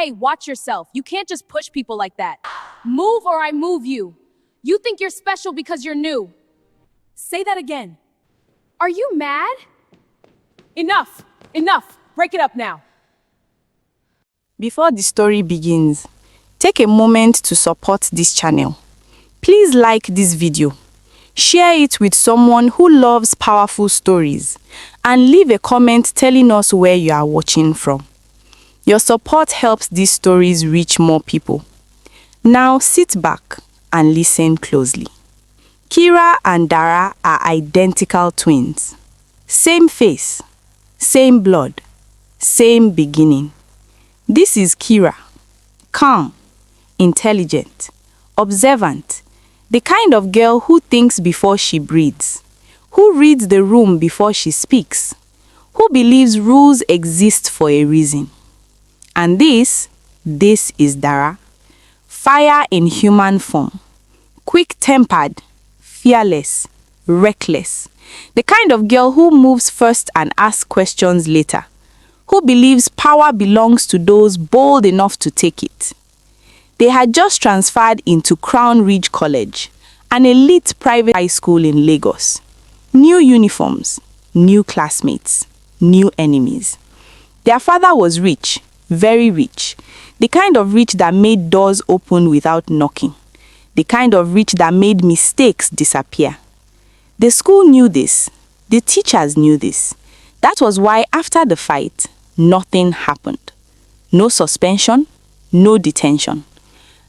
Hey, watch yourself. You can't just push people like that. Move or I move you. You think you're special because you're new. Say that again. Are you mad? Enough. Enough. Break it up now. Before the story begins, take a moment to support this channel. Please like this video, share it with someone who loves powerful stories, and leave a comment telling us where you are watching from. Your support helps these stories reach more people. Now sit back and listen closely. Kira and Dara are identical twins. Same face, same blood, same beginning. This is Kira, calm, intelligent, observant, the kind of girl who thinks before she breathes, who reads the room before she speaks, who believes rules exist for a reason. And this is Dara, fire in human form, quick-tempered, fearless, reckless, the kind of girl who moves first and asks questions later, who believes power belongs to those bold enough to take it. They had just transferred into Crownridge College, an elite private high school in Lagos. New uniforms, new classmates, new enemies. Their father was rich, very rich, the kind of rich that made doors open without knocking, the kind of rich that made mistakes disappear. The school knew this, the teachers knew this. That was why after the fight, nothing happened. No suspension, no detention.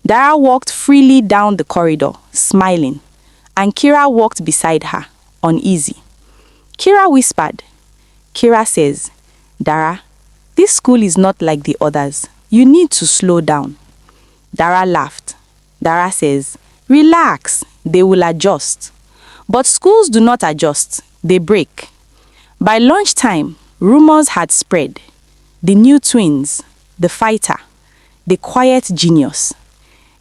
Dara walked freely down the corridor, smiling, and Kira walked beside her, uneasy. Kira whispered. Kira says, Dara, this school is not like the others. You need to slow down. Dara laughed. Dara says, relax, they will adjust. But schools do not adjust, they break. By lunchtime, rumors had spread. The new twins, the fighter, the quiet genius.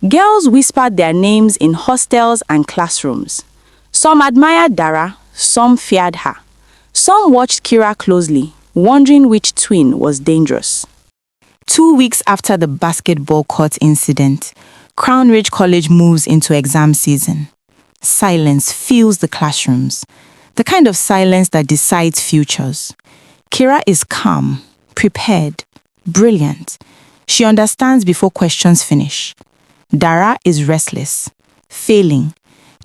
Girls whispered their names in hostels and classrooms. Some admired Dara, some feared her. Some watched Kira closely, wondering which twin was dangerous. 2 weeks after the basketball court incident, Crownridge College moves into exam season. Silence fills the classrooms, the kind of silence that decides futures. Kira is calm, prepared, brilliant. She understands before questions finish. Dara is restless, failing,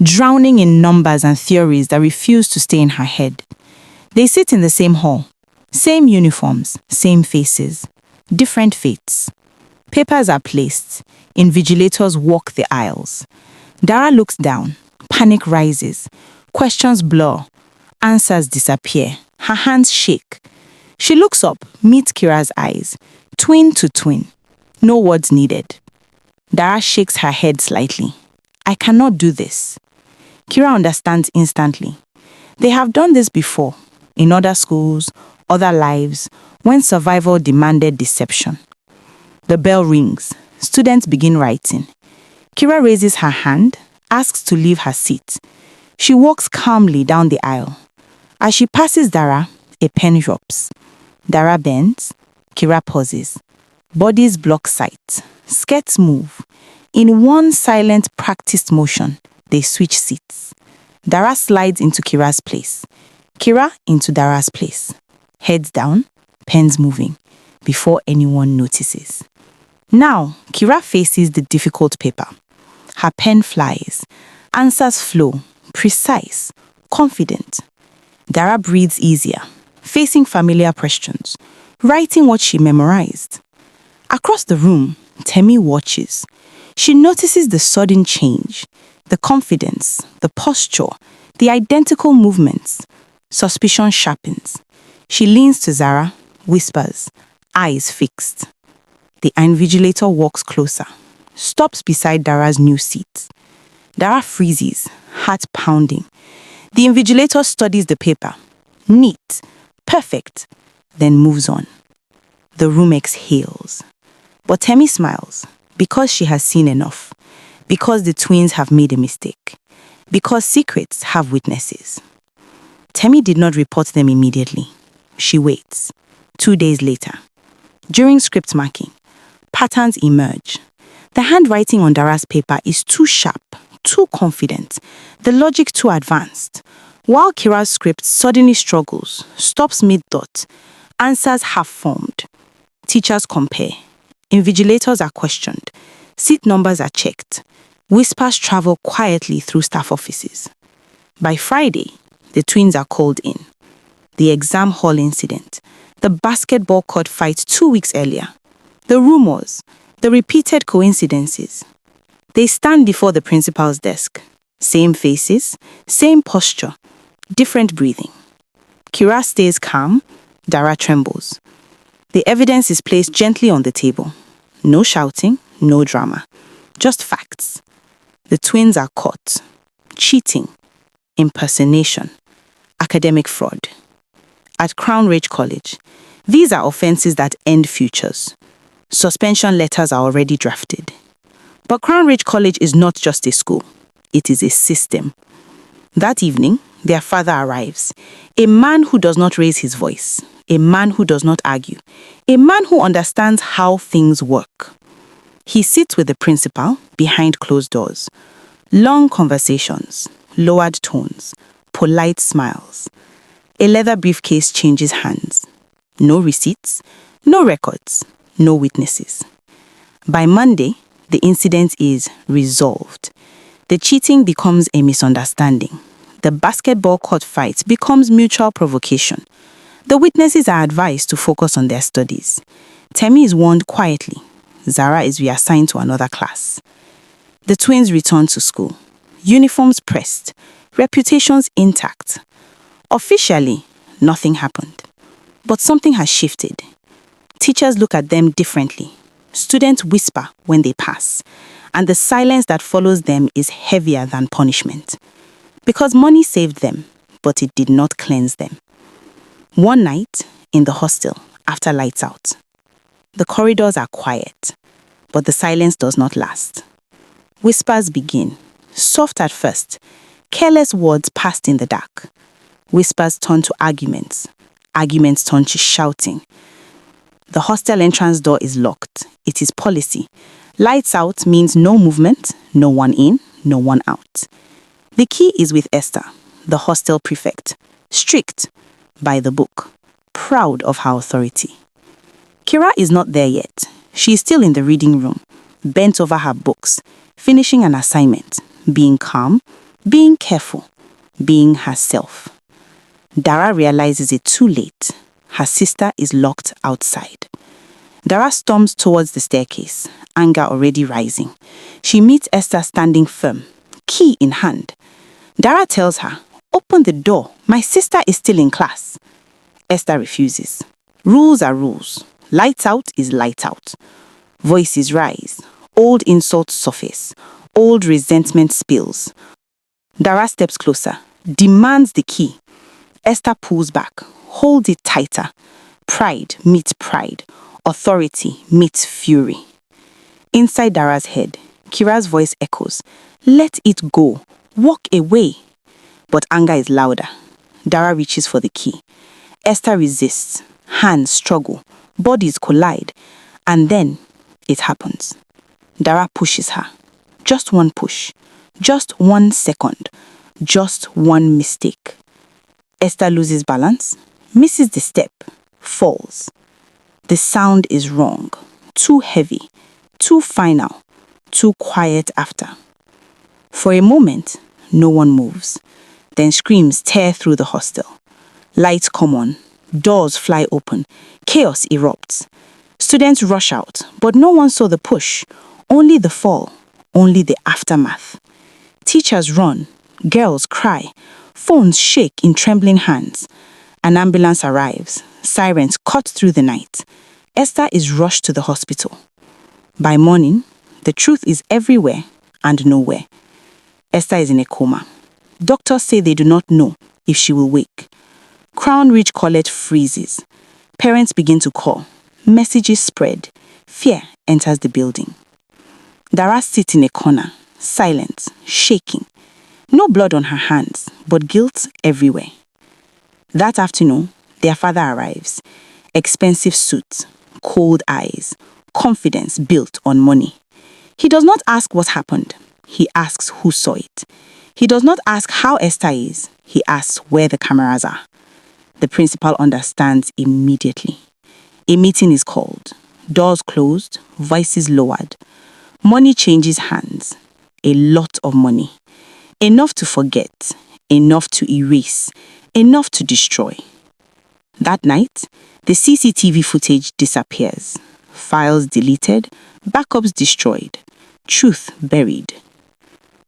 drowning in numbers and theories that refuse to stay in her head. They sit in the same hall, same uniforms, same faces, different fates. Papers are placed, invigilators walk the aisles. Dara looks down, panic rises, questions blur, answers disappear, her hands shake. She looks up, meets Kira's eyes, twin to twin, no words needed. Dara shakes her head slightly. I cannot do this. Kira understands instantly. They have done this before, in other schools, other lives, when survival demanded deception. The bell rings. Students begin writing. Kira raises her hand, asks to leave her seat. She walks calmly down the aisle. As she passes Dara, a pen drops. Dara bends. Kira pauses. Bodies block sight. Skirts move. In one silent, practiced motion, they switch seats. Dara slides into Kira's place. Kira into Dara's place. Heads down, pens moving, before anyone notices. Now, Kira faces the difficult paper. Her pen flies. Answers flow, precise, confident. Dara breathes easier, facing familiar questions, writing what she memorized. Across the room, Temi watches. She notices the sudden change, the confidence, the posture, the identical movements. Suspicion sharpens. She leans to Zara, whispers, eyes fixed. The invigilator walks closer, stops beside Dara's new seat. Dara freezes, heart pounding. The invigilator studies the paper. Neat, perfect, then moves on. The room exhales. But Temi smiles, because she has seen enough, because the twins have made a mistake, because secrets have witnesses. Temi did not report them immediately. She waits. 2 days later. During script marking, Patterns emerge. The handwriting on Dara's paper is too sharp, too confident, the logic too advanced. While Kira's script suddenly struggles, stops mid-thought, answers half-formed. Teachers compare. Invigilators are questioned. Seat numbers are checked. Whispers travel quietly through staff offices. By Friday, the twins are called in. The exam hall incident, the basketball court fight 2 weeks earlier, the rumors, the repeated coincidences. They stand before the principal's desk. Same faces, same posture, different breathing. Kira stays calm, Dara trembles. The evidence is placed gently on the table. No shouting, no drama, just facts. The twins are caught. Cheating, impersonation, academic fraud. At Crownridge College, these are offenses that end futures. Suspension letters are already drafted. But Crownridge College is not just a school. It is a system. That evening, their father arrives. A man who does not raise his voice. A man who does not argue. A man who understands how things work. He sits with the principal behind closed doors. Long conversations, lowered tones, polite smiles. A leather briefcase changes hands. No receipts, no records, no witnesses. By Monday, the incident is resolved. The cheating becomes a misunderstanding. The basketball court fight becomes mutual provocation. The witnesses are advised to focus on their studies. Temi is warned quietly. Zara is reassigned to another class. The twins return to school. Uniforms pressed. Reputations intact. Officially, nothing happened. But something has shifted. Teachers look at them differently. Students whisper when they pass. And the silence that follows them is heavier than punishment. Because money saved them, but it did not cleanse them. One night, in the hostel, after lights out, the corridors are quiet, but the silence does not last. Whispers begin, soft at first, careless words passed in the dark. Whispers turn to arguments. Arguments turn to shouting. The hostel entrance door is locked. It is policy. Lights out means no movement, no one in, no one out. The key is with Esther, the hostel prefect, strict, by the book, proud of her authority. Kira is not there yet. She is still in the reading room, bent over her books, finishing an assignment, being calm, being careful, being herself. Dara realizes it too late. Her sister is locked outside. Dara storms towards the staircase, anger already rising. She meets Esther standing firm, key in hand. Dara tells her, "Open the door. My sister is still in class." Esther refuses. Rules are rules. Lights out is light out. Voices rise. Old insults surface. Old resentment spills. Dara steps closer, demands the key. Esther pulls back, holds it tighter. Pride meets pride. Authority meets fury. Inside Dara's head, Kira's voice echoes, "Let it go. Walk away." But anger is louder. Dara reaches for the key. Esther resists. Hands struggle. Bodies collide. And then it happens. Dara pushes her. Just one push. Just 1 second. Just one mistake. Esther loses balance, misses the step, falls. The sound is wrong. Too heavy. Too final. Too quiet after. For a moment, no one moves. Then screams tear through the hostel. Lights come on. Doors fly open. Chaos erupts. Students rush out, but no one saw the push. Only the fall. Only the aftermath. Teachers run. Girls cry. Phones shake in trembling hands. An ambulance arrives. Sirens cut through the night. Esther is rushed to the hospital. By morning, the truth is everywhere and nowhere. Esther is in a coma. Doctors say they do not know if she will wake. Crownridge College freezes. Parents begin to call. Messages spread. Fear enters the building. Dara sits in a corner, silent, shaking. No blood on her hands, but guilt everywhere. That afternoon, their father arrives. Expensive suit, cold eyes, confidence built on money. He does not ask what happened. He asks who saw it. He does not ask how Esther is. He asks where the cameras are. The principal understands immediately. A meeting is called. Doors closed, voices lowered. Money changes hands. A lot of money. Enough to forget, enough to erase, enough to destroy. That night, the CCTV footage disappears. Files deleted, backups destroyed, truth buried.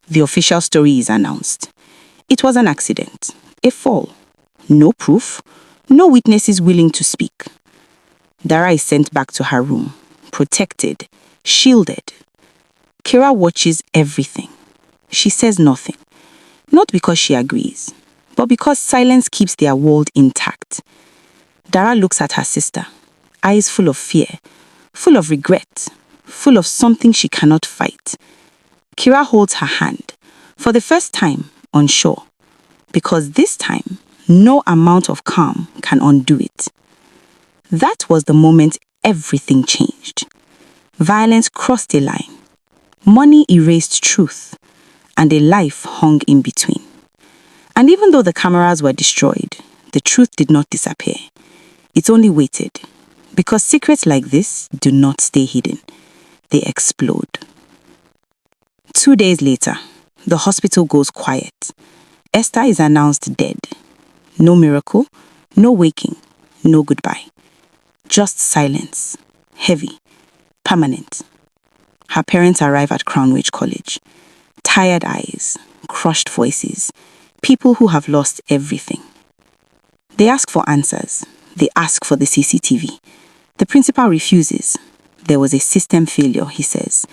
The official story is announced. It was an accident, a fall. No proof, no witnesses willing to speak. Dara is sent back to her room, protected, shielded. Kira watches everything. She says nothing. Not because she agrees, but because silence keeps their world intact. Dara looks at her sister, eyes full of fear, full of regret, full of something she cannot fight. Kira holds her hand, for the first time, unsure, because this time, no amount of calm can undo it. That was the moment everything changed. Violence crossed a line. Money erased truth, and a life hung in between. And even though the cameras were destroyed, the truth did not disappear. It only waited, because secrets like this do not stay hidden. They explode. 2 days later, the hospital goes quiet. Esther is announced dead. No miracle, no waking, no goodbye. Just silence, heavy, permanent. Her parents arrive at Crownridge College. Tired eyes, crushed voices, people who have lost everything. They ask for answers. They ask for the CCTV. The principal refuses. There was a system failure, he says.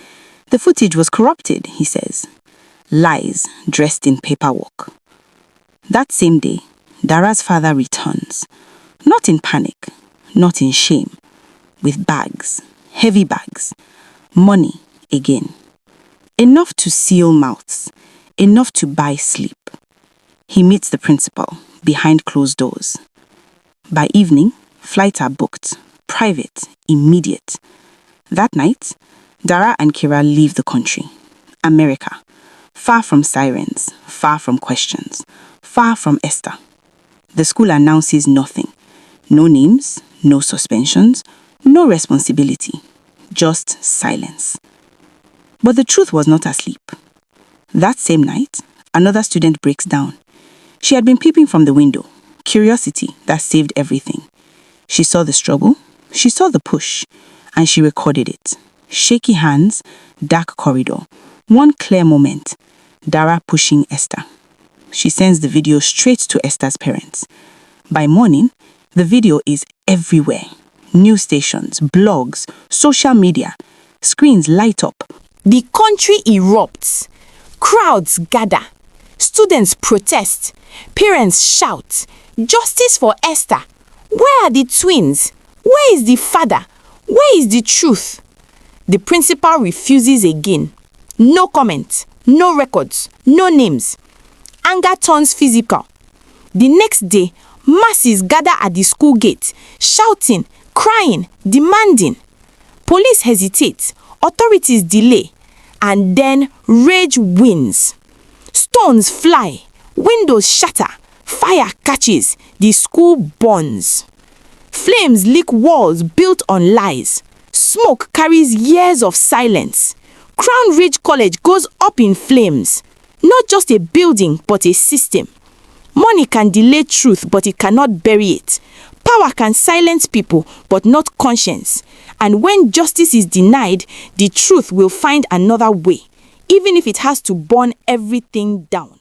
The footage was corrupted, he says. Lies dressed in paperwork. That same day, Dara's father returns. Not in panic, not in shame. With bags, heavy bags. Money again. Enough to seal mouths. Enough to buy sleep. He meets the principal behind closed doors. By evening, flights are booked. Private, immediate. That night, Dara and Kira leave the country. America. Far from sirens, far from questions, far from Esther. The school announces nothing. No names, no suspensions, no responsibility. Just silence. But the truth was not asleep. That same night, another student breaks down. She had been peeping from the window. Curiosity that saved everything. She saw the struggle, she saw the push, and she recorded it. Shaky hands, dark corridor. One clear moment, Dara pushing Esther. She sends the video straight to Esther's parents. By morning, the video is everywhere. News stations, blogs, social media. Screens light up. The country erupts. Crowds gather. Students protest. Parents shout. Justice for Esther. Where are the twins? Where is the father? Where is the truth? The principal refuses again. No comment, no records, no names. Anger turns physical. The next day, masses gather at the school gate, shouting, crying, demanding. Police hesitate, authorities delay, and then rage wins. Stones fly, windows shatter, fire catches, the school burns. Flames lick walls built on lies. Smoke carries years of silence. Crownridge College goes up in flames. Not just a building, but a system. Money can delay truth, but it cannot bury it. Power can silence people, but not conscience. And when justice is denied, the truth will find another way, even if it has to burn everything down.